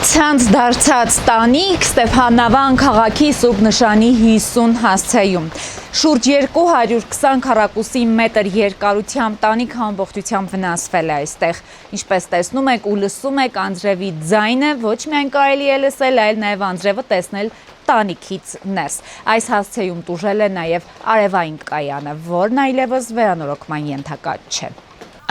Ցանց դարձած տանիք Ստեփանավան քաղաքի Սուրբ Նշանի 50 հասցեում։ Շուրջ 220 քառակուսի մետր երկարությամբ տանիք ամբողջությամբ վնասվել է այստեղ։ Ինչպես տեսնում եք ու լսում եք, անձրևի ձայնը ոչ միայն կարելի է լսել, այլ նաև անձրևը տեսնել տանիքից ներս։ Այս հասցեում տուժել է նաև արևային կայանը, որն այլևս վերանորոգման ենթակա չէ։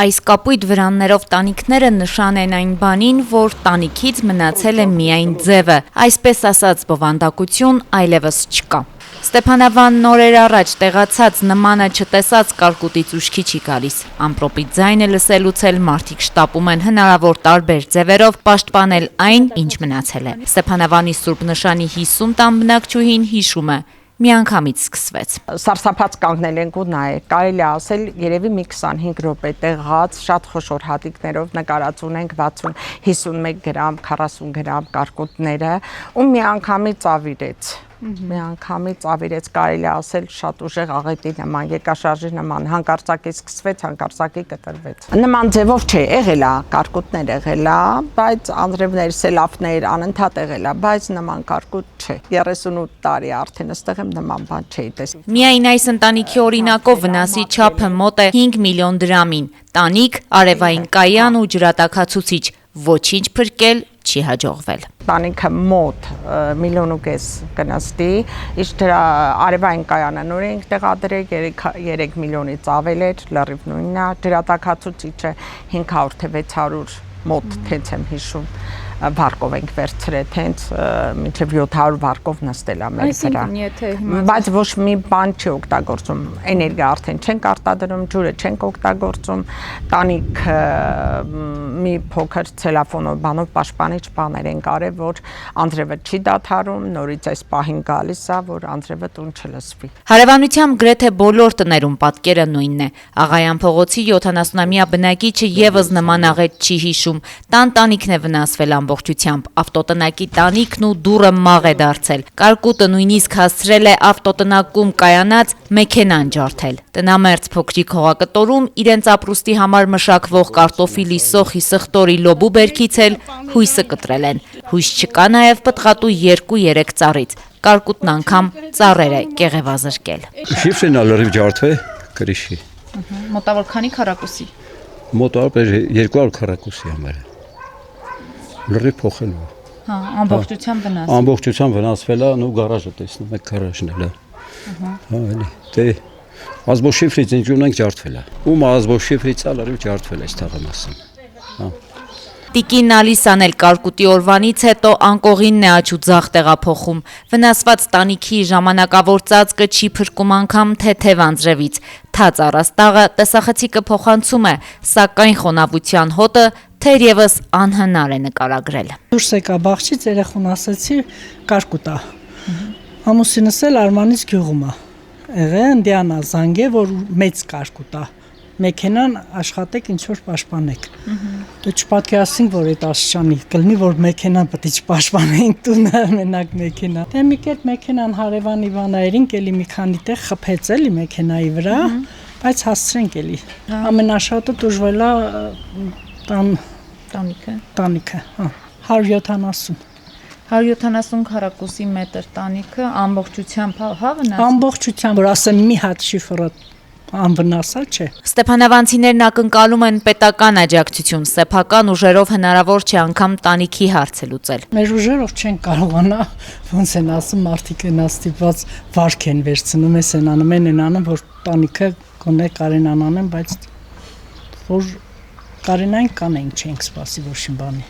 Այս կապույտ վրաններով տանիքները նշան են այն բանին, որ տանիքից մնացել է միայն ձևը, այսպես ասած բովանդակություն այլևս չկա։ Ստեփանավան նորեր առաջ տեղացած նմանը չտեսած կարկուտից ուշքի չի գալիս։ Ամպրոպի ձայնը լսելուց էլ մարդիկ շտապում են հնարավոր տարբեր ձևերով պաշտպանել այն, ինչ մնացել է։ Ստեփանավանի Սուրբ Նշանի 50 տան բնակչուհին հիշում է. միանգամից սկսվեց։ Սարսափած կանգնել ենք ու նայեք, կարելի է ասել երևի մի 25 րոպե տեղած, շատ խոշոր հատիկներով նկարած ունենք 60-51 գրամ, 40 գրամ կարկուտները ու միանգամից ավիրեց։ Միանգամից ավիրեց, կարելի է ասել շատ ուժեղ աղետի նման, երկաշարժի նման, հանկարծակի սկսվեց, հանկարծակի կտրվեց։ Նման ձևով չէ, եղել է, կարկուտներ եղել է, բայց անձրևներ, սելավներ անընդհատ եղել է, բայց նման կարկուտ չէ։ 38 տարի արդեն այստեղ եմ նման բան չէի տեսել։ Միայն այս ընտանիքի օրինակով վնասի չափը մոտ է 5 միլիոն դրամին։ Տանիք, արևային կայան ու ջրատաքացուցիչ, ոչինչ փրկել չի հաջողվել։ Տանիքը մոտ 1,5 միլիոն կնստի, իսկ դրա արևային կայանը նոր ենք տեղադրել 3 միլիոնից ավել էր, լրիվ նույնն է, ջրատաքացուցիչը 500 թե 600 մոտ թենց եմ հիշում, վարկով ենք վերցրել, թենց մինչև 700 վարկով նստել է մեր վրա։ Բայց ոչ մի բան չի օգտագործում, էներգիա արդեն չենք արտադրում, ջուրը չենք օգտագործում, տանիքը մի փոքր ցելոֆոնով բանով պաշտպանիչ բաներ են կարել, որ անձրևը չի դադարում, նորից այս պահին գալիս է, որ անձրևը տուն չլսվի։ Հարևանությամբ գրեթե բոլոր տներում պատկերը նույնն է։ Աղայան փողոցի 70-ամյա բնակիչը եւս նման աղետ չի հիշում։ Տանիքն է վնասվել ամբողջությամբ, ավտոտնակի տանիքն ու դուռը մաղ է դարձել։ Կարկուտը նույնիսկ հասցրել է ավտոտնակում կայանած մեքենան ջարդել։ Տնամերձ փոքրիկ հողակտորում իրենց ապրուստի համար մշակվող կարտոֆիլի, սոխի, սխտորի, լոբու բերքից էլ հույսը կտրել են։ Հույս չկա նաև պտղատու 2-3 ծառից։ Կարկուտն անգամ ծառեր է կեղևազրկել։ Շիֆրին լրիվ ջարդվել գրիշի։ Մոտավոր քանի քառակուսի։ Մոտավոր 200 քառակուսի համար։ Լրիվ փոխել է։ Հա, ամբողջությամբ վնասվել։ Ամբողջությամբ վնասվել է, ու գարաժը տեսնում եք, գարաժն էլ է։ Հա, էլի։ Դե ազբոշիֆրից ինչ ունենք ջարդվել է։ Ում ազբոշիֆրից է լրիվ ջարդվել այս թաղը մասը։ Հա։ Տիկին Ալիսան էլ կարկուտի օրվանից հետո անկողինն է աչու ձախ տեղափոխում։ Վնասված տանիքի ժամանակավոր ծածկը չի փրկում անգամ թեթև անձրևից։ Թաց առաստաղը տեսախցիկը փոխանցում է, սակայն խոնավության հոտը թերևս անհնար է նկարագրել։ Դուրս եկա բախչից, երեխուն ասացի կարկուտա։ Ամուսինս էլ Արմանից գյուղում է։ Եղե Դիանա զանգե, որ մեծ կարկուտա։ Մեքենան աշխատեք, ինչ որ պաշտպանեք։ Դու չպատկերացինք, որ այդ աստիճանի կլինի, որ մեքենան պետք է պաշտպանենք տունը, մենակ մեքենա։ Դե մի կերպ մեքենան հարևան Իվանայերին էլի մի քանի տեղ խփեց էլի մեքենայի վրա, բայց հասցրենք էլի։ Ամենաշատը դժվար տանիքը, հա, 170 170 քառակուսի մետր տանիքը ամբողջությամբ հա վնասել։ Ամբողջությամբ, որ ասեմ մի հատ շիֆրը անվնասա չէ։ Ստեփանավանցիներն ակնկալում են պետական աջակցություն, սեփական ուժերով հնարավոր չէ անգամ տանիքի հարցը լուծել։ Մեր ուժերով չեն կարողանա, ոնց են ասում, մարդիկ են աստիպված վարք են վերցնում, էս են անում, են անում, որ տանիքը գոնե կարենան անեն, բայց որ կարենային կանենք չենք սպասի ոչ մի բանի։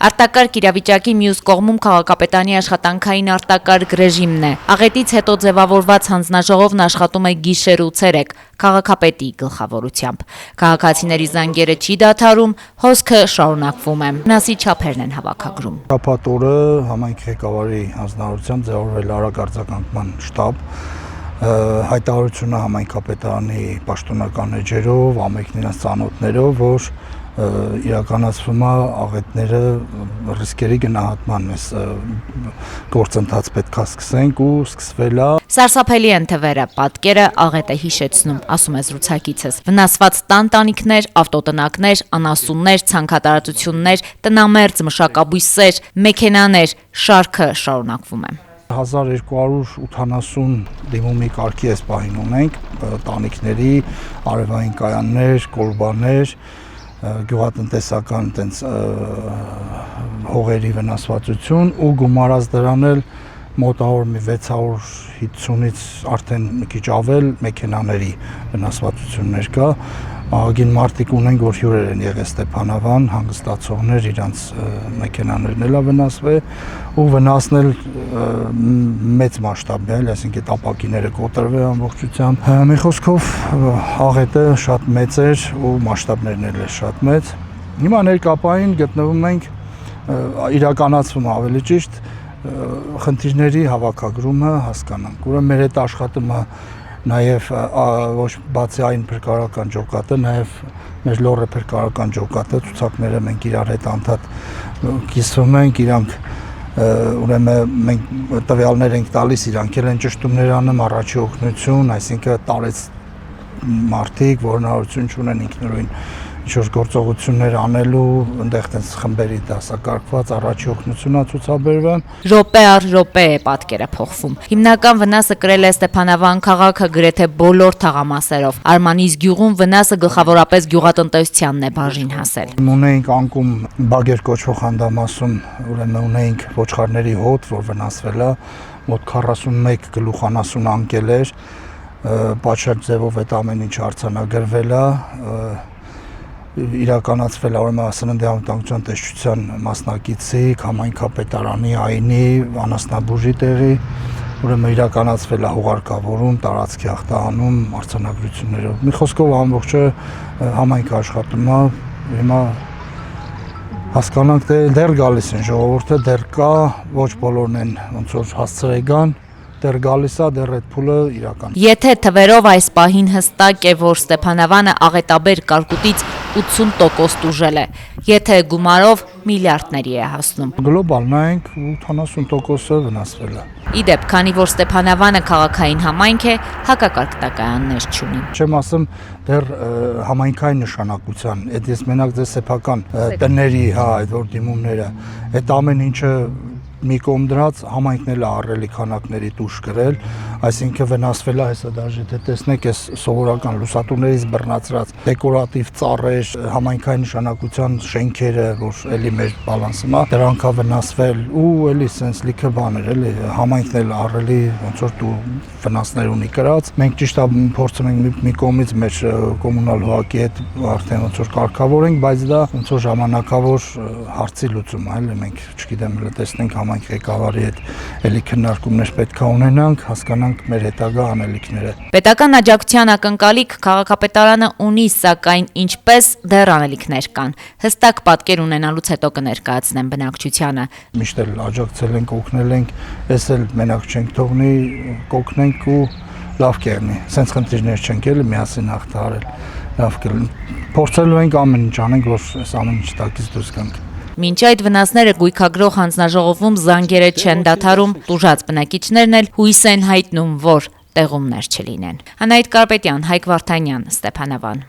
Արտակարգ իրավիճակի մյուս կողմում քաղաքապետարանի աշխատանքային արտակարգ ռեժիմն է։ Աղետից հետո ձևավորված հանձնաժողովն աշխատում է գիշեր ու ցերեկ քաղաքապետի գլխավորությամբ։ Քաղաքացիների զանգերը չի դադարում, հոսքը շարունակվում է։ Վնասի չափերն են հավաքագրում։ Շաբաթ օրը համայնքի ղեկավարի հանձնարարությամբ ձևավորվել արագ արձագանքման շտաբ, հայտարարությունը համայնքապետարանի պաշտոնական էջերով, ամենքն իրենց ծանոթներով, որ իրականացվում է աղետները ռիսկերի գնահատման այս գործընթաց պետք է սկսենք ու սկսվել է։ Սարսափելի են թվերը, պատկերը աղետ է հիշեցնում, ասում է զրուցակիցս։ Վնասված տանտանիքներ, ավտոտնակներ, անասուններ, ցանքատարածություններ, տնամերձ, մշակաբույսեր, մեքենաներ, շարքը շարունակվում է։ 1280 դիմումի կարգի այս պահին ունենք, տանիքների, արևային կայաններ, կոլբաներ, գյուղատնտեսական տենց հողերի վնասվածություն ու գումարած դրան էլ մոտավոր մի 650-ից արդեն մի քիչ ավել մեքենաների վնասվածություններ կա։ Ահագին մարդիկ ունենք, որ հյուրեր են եղել Ստեփանավան, հանգստացողներ, իրանց մեքենաներն էլ վնասվել ու վնասնել մեծ մասշտաբի էլ, այսինքն ապակիները կոտրվել ամբողջությամբ։ Մի խոսքով աղետը շատ մեծ էր ու մասշտաբներն էլ շատ մեծ։ Հիմա ներկապային գտնվում ենք իրականացվում ավելի ճիշտ խնդիրների հավաքագրումը հասկանանք։ Ուրեմն մեր այդ աշխատումը նաև ոչ բացի այն փրկարարական ջոկատը, նաև մեր լոռը փրկարարական ջոկատը ցուցակները մենք իրար հետ անդադ կիսվում ենք, իրանք ուրեմն մենք տվյալներ ենք տալիս, իրանք էլ են ճշտումներ անում, առաջի օգնություն, այսինքն տարեց մարդիկ, որ հնարավորություն չունեն ինքնուրույն ինչ-որ գործողություններ անելու, այնտեղ տենց խմբերի դասակարգված առաջի օգնությունա ցուցաբերվում։ Րոպե առ րոպե է պատկերը փոխվում։ Հիմնական վնասը կրել է Ստեփանավան քաղաքը գրեթե բոլոր թաղամասերով։ Արմանիս գյուղում վնասը գլխավորապես գյուղատնտեսությանն է բաժին հասել։ Ունեինք անկում բագեր կոչվող հանդամասում, ուրեմն ունեինք ոչխարների հոտ, որ վնասվել է, մոտ 41 գլուխանասուն անկել էր, պատշաճ ձևով այդ ամեն ինչ արձանագրվել է, իրականացվել է ուրեմն սննդի անվտանգության տեսչության մասնակիցի, համայնքապետարանի, ԱԻՆ-ի, անասնաբուժի տեղի, ուրեմն իրականացվել է հուղարկավորում, տարածքի ախտահանում, արձանագրություններով։ Մի խոսքով ամբողջը համայնքը աշխատում է, հիմա հասկանանք, թե դեռ գալիս են ժողովուրդը, դեռ կա, ոչ բոլորն են ոնց որ հասցրել գան, դեռ գալիս է, դեռ այդ փուլը իրական։ Եթե թվերով այս պահին հստակ է, որ Ստեփանավանը աղետաբեր կարկուտից 80% ուժել է, եթե գումարով միլիարդների է հասնում։ Գլոբալ նայենք 80%-ը վնասվել է։ Իդեպ, քանի որ Ստեփանավանը քաղաքային համայնք է, հակակարգտակայաններ չունի։ Չեմ ասում դեռ համայնքային նշանակության, այդ ես մենակ ձեզ սեփական տների, հա, այդ որ դիմումները, այդ ամեն ինչը մի կողմ դրած համայնքն էլ առելի քանակների դուրս գրել, այսինքն վնասվել է, հեսա դաժե թե տեսնեք այս սովորական լուսատուներից բռնացրած դեկորատիվ ծառեր, համայնքային նշանակության շենքերը, որ էլի մեր բալանսում է, դրանք է վնասվել ու էլի սենց լիքը բաներ, էլի համայնքն էլ առելի ոնց որ դու վնասներ ունի կրած։ Մենք ճիշտ է փորձում ենք մի կողմից մեր կոմունալ հողակի հետ արդեն ոնց որ կարգավորենք, բայց դա ոնց որ ժամանակավոր հարցի լուծում է, էլի մենք չգիտեմ, տեսնենք համայնք ղեկավարի հետ էլի քննարկումներ պետք է ունենանք, հասկանանք մեր հետագա անելիքները։ Պետական աջակցության ակնկալիք քաղաքապետարանը ունի, սակայն ինչպես դեռ անելիքներ կան։ Հստակ պատկեր ունենալուց հետո կներկայացնեն բնակչությանը։ Միշտ էլ աջակցել ենք, օգնել ենք, ես էլ մենակ չենք թողնի, կօգնենք ու լավ կերնի։ Սենց խնդիրներ չենք էլի միասին հաղթահարել։ Լավ կլինի։ Փորձելու ենք ամեն ինչ անենք, որ այս ամեն ինչ տակից դուրս գանք։ Մինչ այդ վնասները գույքագրող հանձնաժողովում զանգերը չեն դադարում, տուժած բնակիչներն էլ հույս են հայտնում, որ տեղումներ չլինեն։ Անահիտ Կարպետյան, Հայկ Վարդանյան, Ստեփանավան։